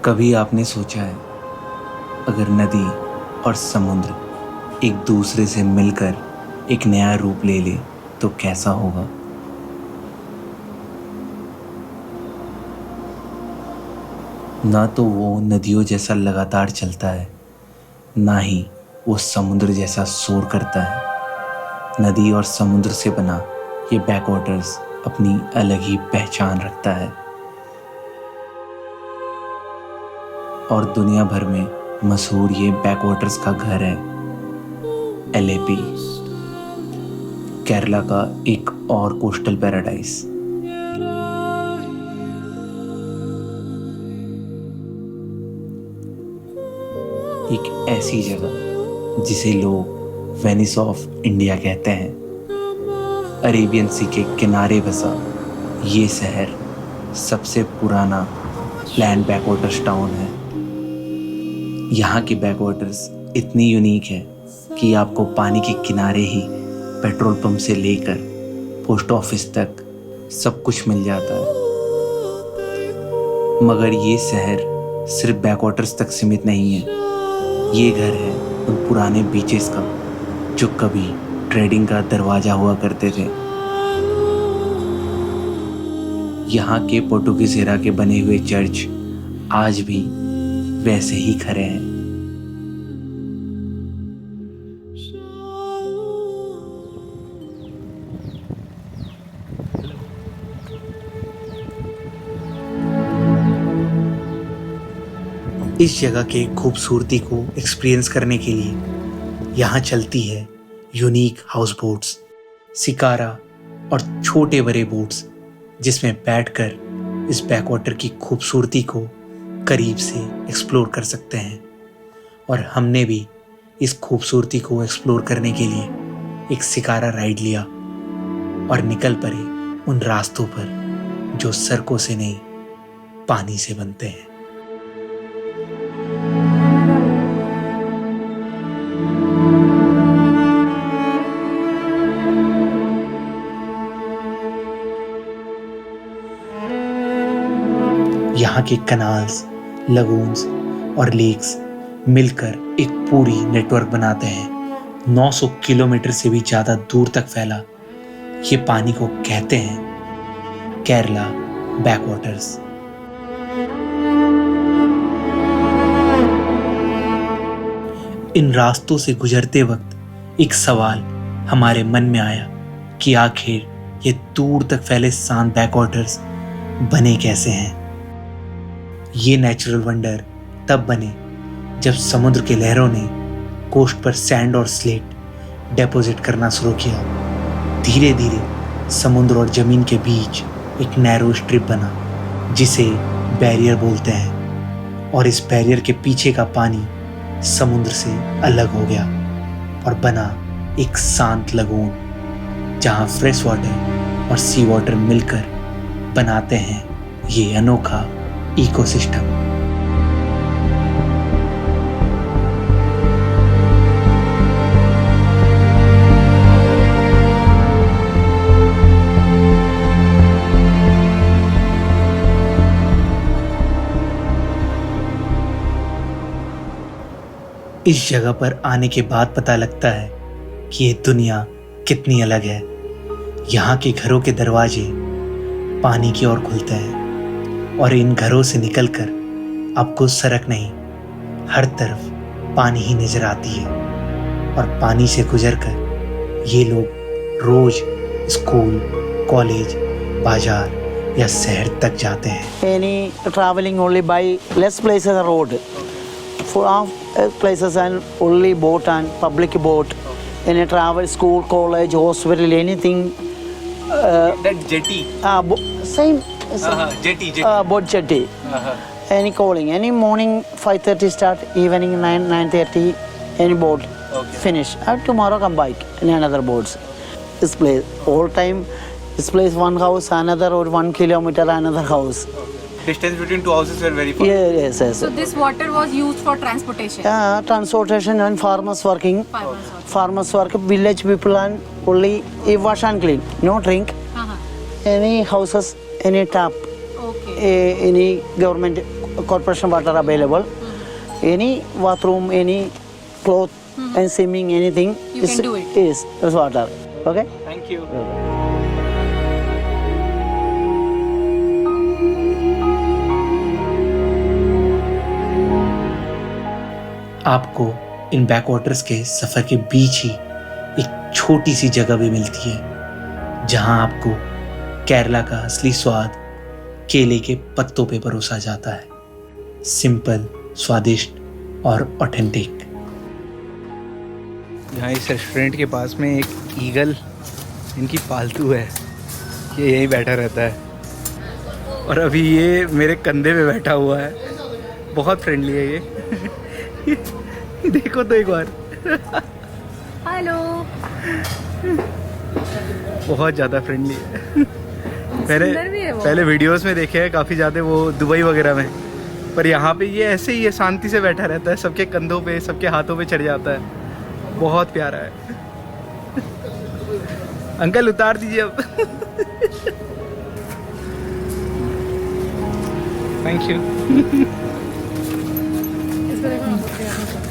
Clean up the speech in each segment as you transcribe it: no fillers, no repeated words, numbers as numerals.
कभी आपने सोचा है अगर नदी और समुद्र एक दूसरे से मिलकर एक नया रूप ले ले तो कैसा होगा? ना तो वो नदियों जैसा लगातार चलता है, ना ही वो समुद्र जैसा शोर करता है। नदी और समुद्र से बना ये बैकवाटर्स अपनी अलग ही पहचान रखता है और दुनिया भर में मशहूर ये बैकवाटर्स का घर है एलेपी, केरला का एक और कोस्टल पैराडाइज। एक ऐसी जगह जिसे लोग वेनिस ऑफ इंडिया कहते हैं। अरेबियन सी के किनारे बसा ये शहर सबसे पुराना लैंड बैकवाटर्स टाउन है। यहाँ के बैकवाटर्स इतनी यूनिक है कि आपको पानी के किनारे ही पेट्रोल पंप से लेकर पोस्ट ऑफिस तक सब कुछ मिल जाता है। मगर ये शहर सिर्फ बैकवाटर्स तक सीमित नहीं है। ये घर है उन पुराने बीचेस का जो कभी ट्रेडिंग का दरवाजा हुआ करते थे। यहाँ के पोर्टुगीज एरा के बने हुए चर्च आज भी वैसे ही खड़े हैं। इस जगह के खूबसूरती को एक्सपीरियंस करने के लिए यहाँ चलती है यूनिक हाउस बोट्स, शिकारा और छोटे बड़े बोट्स जिसमें बैठकर इस बैकवाटर की खूबसूरती को करीब से एक्सप्लोर कर सकते हैं। और हमने भी इस खूबसूरती को एक्सप्लोर करने के लिए एक शिकारा राइड लिया और निकल पड़े उन रास्तों पर जो सड़कों से नहीं पानी से बनते हैं। यहाँ के कनाल्स, लगून्स और लेक्स मिलकर एक पूरी नेटवर्क बनाते हैं। 900 किलोमीटर से भी ज़्यादा दूर तक फैला ये पानी को कहते हैं केरला बैकवाटर्स। इन रास्तों से गुजरते वक्त एक सवाल हमारे मन में आया कि आखिर ये दूर तक फैले शांत बैकवाटर्स बने कैसे हैं। ये नेचुरल वंडर तब बने जब समुद्र के लहरों ने कोस्ट पर सैंड और स्लेट डिपॉजिट करना शुरू किया। धीरे धीरे समुद्र और जमीन के बीच एक नैरो स्ट्रिप बना जिसे बैरियर बोलते हैं और इस बैरियर के पीछे का पानी समुद्र से अलग हो गया और बना एक शांत लगून जहाँ फ्रेश वाटर और सी वाटर मिलकर बनाते हैं ये अनोखा इकोसिस्टम। इस जगह पर आने के बाद पता लगता है कि ये दुनिया कितनी अलग है। यहाँ के घरों के दरवाजे पानी की ओर खुलते हैं और इन घरों से निकलकर आपको सड़क नहीं, हर तरफ पानी ही नजर आती है। और पानी से गुजरकर ये लोग रोज स्कूल, कॉलेज, बाजार या शहर तक जाते हैं। Any traveling only by less places are road. For places and only boat and public boat. Any travel, school, college, hospital, anything. That jetty. Same. Jetty. Boat jetty. Any calling. Any morning 5:30 start, evening 9:30. Any boat. Okay. Finish. Tomorrow come back in another boats. This place all time. This place one house, another or 1 kilometer, another house. Distance between two houses were very far. Yes. So this water was used for transportation? Transportation and farmers working. Farmers work, village people and only wash and clean, no drink. Any houses, any tap, Okay. any government corporation water available. Any bathroom, any cloth and swimming, anything You can do it. is water. Okay. Thank you. आपको इन backwaters के सफ़र के बीच ही एक छोटी सी जगह भी मिलती है जहां आपको केरला का असली स्वाद केले के पत्तों पे परोसा जाता है। सिंपल, स्वादिष्ट और ऑथेंटिक। यहाँ इस रेस्टोरेंट के पास में एक ईगल इनकी पालतू है, ये यहीं बैठा रहता है और अभी ये मेरे कंधे पे बैठा हुआ है। बहुत फ्रेंडली है ये। देखो तो एक बार। हेलो। बहुत ज़्यादा फ्रेंडली है। सुंदर भी है वो। पहले वीडियोस में देखे हैं काफ़ी ज़्यादा, वो दुबई वगैरह में, पर यहाँ पे ये ऐसे ही है, शांति से बैठा रहता है, सबके कंधों पे, सबके हाथों पे चढ़ जाता है। बहुत प्यारा है। अंकल उतार दीजिए अब। Thank you. इसको देखो ना, उसके यहाँ पे।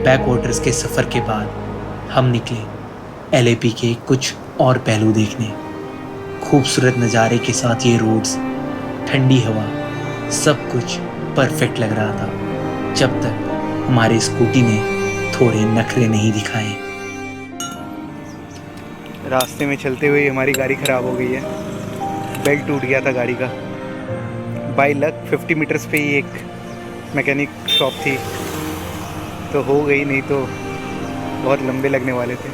बैकवाटर्स के सफ़र के बाद हम निकले एलएपी के कुछ और पहलू देखने। खूबसूरत नज़ारे के साथ ये रोड्स, ठंडी हवा, सब कुछ परफेक्ट लग रहा था जब तक हमारी स्कूटी ने थोड़े नखरे नहीं दिखाए। रास्ते में चलते हुए हमारी गाड़ी ख़राब हो गई है, बेल्ट टूट गया था गाड़ी का। बाई लक 50 मीटर्स पे ही एक मैकेनिक शॉप थी, तो हो गई, नहीं तो बहुत लंबे लगने वाले थे।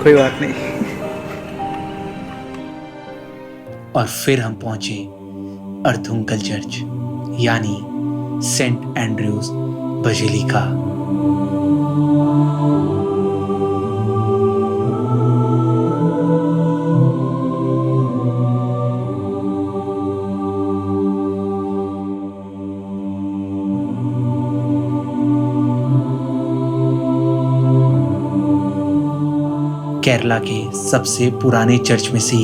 कोई बात नहीं। और फिर हम पहुंचे अर्थुंकल चर्च यानी सेंट एंड्रयूज बजिलिका। केरला के सबसे पुराने चर्च में से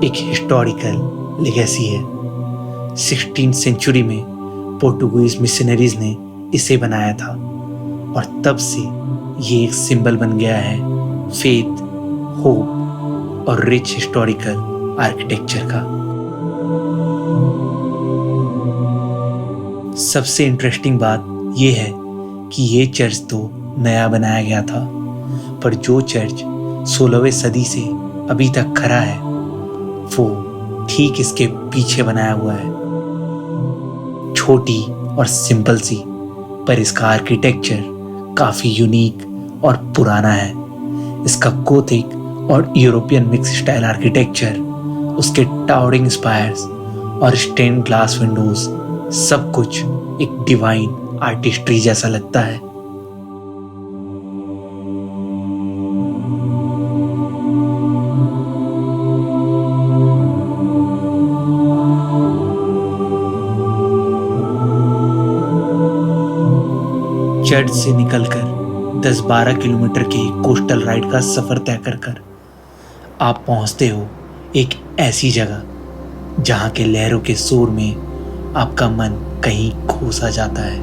एक हिस्टोरिकल लेगेसी है। 16th सेंचुरी में पोर्टुगीज मिशनरीज ने इसे बनाया था और तब से ये एक सिंबल बन गया है फेथ, होप और रिच हिस्टोरिकल आर्किटेक्चर का। सबसे इंटरेस्टिंग बात यह है कि ये चर्च तो नया बनाया गया था, पर जो चर्च 16वीं सदी से अभी तक खड़ा है वो ठीक इसके पीछे बनाया हुआ है। छोटी और सिंपल सी, पर इसका आर्किटेक्चर काफ़ी यूनिक और पुराना है। इसका गोथिक और यूरोपियन मिक्स स्टाइल आर्किटेक्चर, उसके टावरिंग स्पायर्स और स्टेन ग्लास विंडोज, सब कुछ एक डिवाइन आर्टिस्ट्री जैसा लगता है। चर्च से निकलकर 10-12 किलोमीटर के कोस्टल राइड का सफ़र तय कर आप पहुंचते हो एक ऐसी जगह जहां के लहरों के शोर में आपका मन कहीं खो सा जाता है।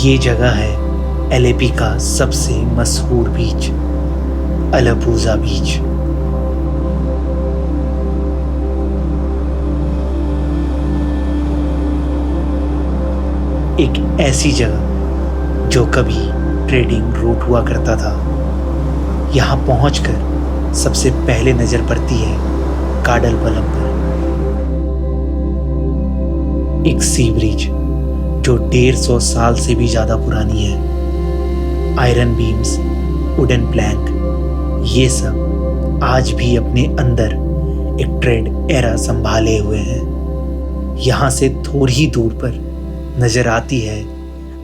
ये जगह है एलएपी का सबसे मशहूर बीच, अलापुजा बीच। एक ऐसी जगह जो कभी ट्रेडिंग रूट हुआ करता था। यहाँ पहुंचकर सबसे पहले नजर पड़ती है काडलवलम पर, एक सी ब्रिज जो 150 साल से भी ज्यादा पुरानी है। आयरन बीम्स, वुडन प्लैंक, ये सब आज भी अपने अंदर एक ट्रेड एरा संभाले हुए हैं। यहाँ से थोड़ी ही दूर पर नजर आती है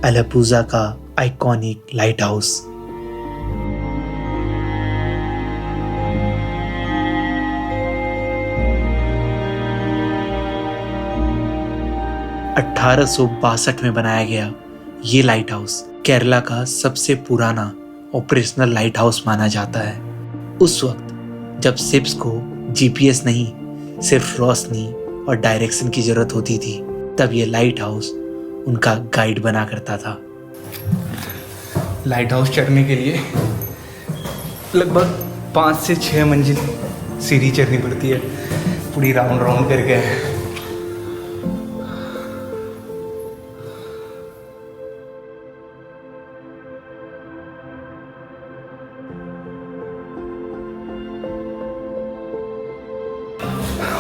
अलापुजा का आइकॉनिक लाइट हाउस। 1862 में बनाया गया ये लाइट हाउस केरला का सबसे पुराना ऑपरेशनल लाइट हाउस माना जाता है। उस वक्त जब शिप्स को जीपीएस नहीं, सिर्फ रोशनी और डायरेक्शन की जरूरत होती थी, तब ये लाइट हाउस उनका गाइड बना करता था। लाइट हाउस चढ़ने के लिए लगभग 5 से 6 मंजिल सीढ़ी चढ़नी पड़ती है, पूरी राउंड राउंड करके।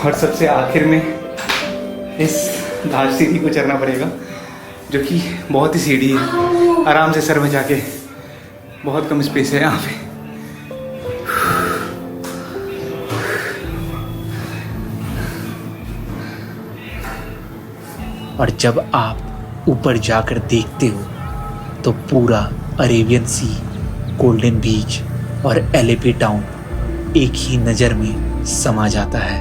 और सबसे आखिर में इस घाट सीढ़ी को चढ़ना पड़ेगा, जो कि बहुत ही सीढ़ी है। आराम से सर बचा के, बहुत कम स्पेस है यहाँ पे। और जब आप ऊपर जाकर देखते हो तो पूरा अरेबियन सी, गोल्डन बीच और एलेपी टाउन एक ही नज़र में समा जाता है।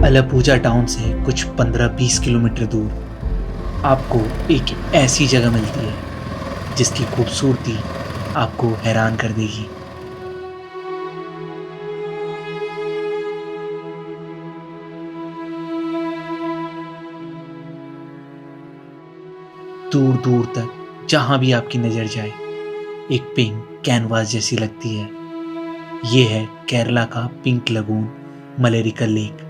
अलापुझा टाउन से कुछ 15-20 किलोमीटर दूर आपको एक ऐसी जगह मिलती है जिसकी खूबसूरती आपको हैरान कर देगी। दूर दूर तक जहां भी आपकी नजर जाए एक पिंक कैनवास जैसी लगती है। ये है केरला का पिंक लगून मलेरिकल लेक,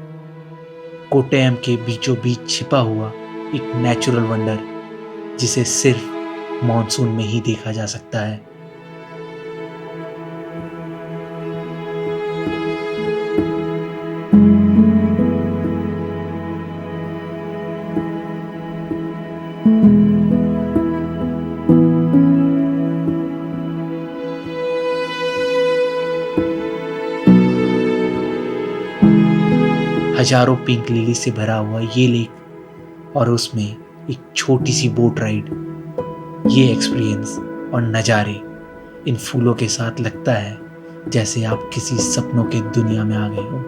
कोट्टयम के बीचों बीच छिपा हुआ एक नेचुरल वंडर जिसे सिर्फ मॉनसून में ही देखा जा सकता है। हजारों पिंक लिली से भरा हुआ ये लेक और उसमें एक छोटी सी बोट राइड, ये एक्सपीरियंस और नज़ारे इन फूलों के साथ लगता है जैसे आप किसी सपनों के दुनिया में आ गए हो।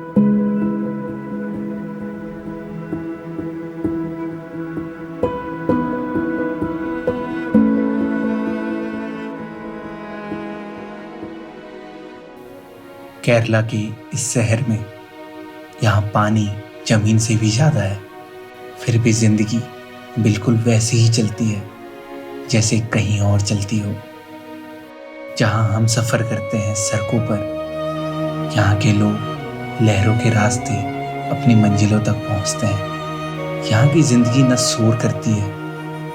केरला के इस शहर में यहाँ पानी जमीन से भी ज़्यादा है, फिर भी जिंदगी बिल्कुल वैसी ही चलती है जैसे कहीं और चलती हो। जहाँ हम सफ़र करते हैं सड़कों पर, यहाँ के लोग लहरों के रास्ते अपनी मंजिलों तक पहुँचते हैं। यहाँ की ज़िंदगी न शोर करती है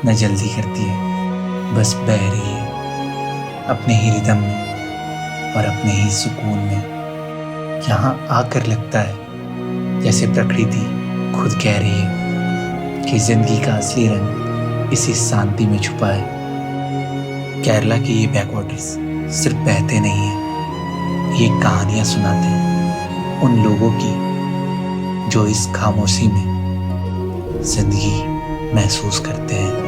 न जल्दी करती है, बस बह रही है अपने ही रिदम में और अपने ही सुकून में। यहाँ आकर लगता है जैसे प्रकृति खुद कह रही है कि जिंदगी का असली रंग इसी शांति में छुपा है। केरला के ये बैकवाटर्स सिर्फ बहते नहीं हैं, ये कहानियाँ सुनाते हैं उन लोगों की जो इस खामोशी में जिंदगी महसूस करते हैं।